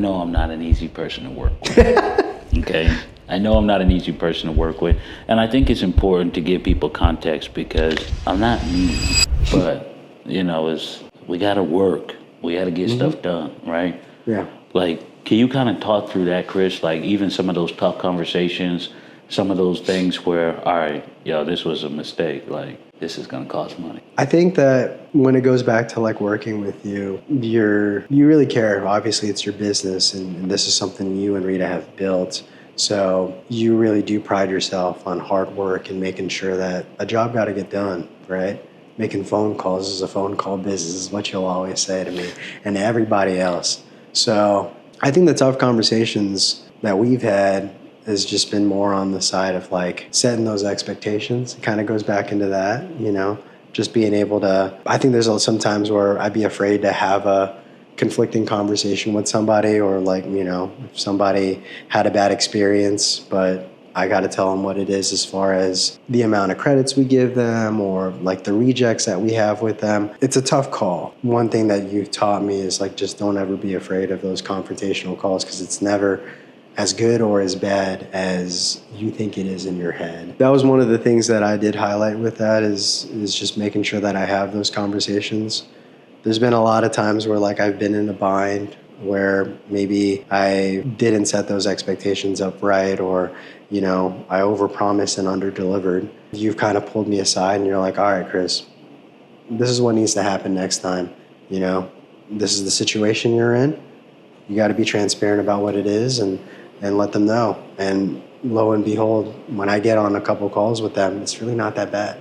know I'm not an easy person to work with. Okay? I know I'm not an easy person to work with. And I think it's important to give people context because I'm not mean. But, we got to work. We got to get stuff done, right? Yeah. Like, can you kind of talk through that, Chris? Like, even some of those tough conversations, some of those things where, all right, this was a mistake. Like, this is going to cost money. I think that when it goes back to like working with you, you really care. Obviously, it's your business, and this is something you and Rita have built. So you really do pride yourself on hard work and making sure that a job got to get done, right? Making phone calls is a phone call business is what you'll always say to me and to everybody else. So I think the tough conversations that we've had has just been more on the side of like setting those expectations. It kind of goes back into that, just being able to, I think there's some times where I'd be afraid to have a conflicting conversation with somebody, or like, if somebody had a bad experience, but I got to tell them what it is as far as the amount of credits we give them or like the rejects that we have with them. It's a tough call. One thing that you've taught me is like, just don't ever be afraid of those confrontational calls, because it's never as good or as bad as you think it is in your head. That was one of the things that I did highlight with that is just making sure that I have those conversations. There's been a lot of times where like I've been in a bind where maybe I didn't set those expectations up right, or, I overpromised and underdelivered. You've kind of pulled me aside and you're like, all right, Chris, this is what needs to happen next time. This is the situation you're in. You got to be transparent about what it is and let them know. And lo and behold, when I get on a couple calls with them, it's really not that bad,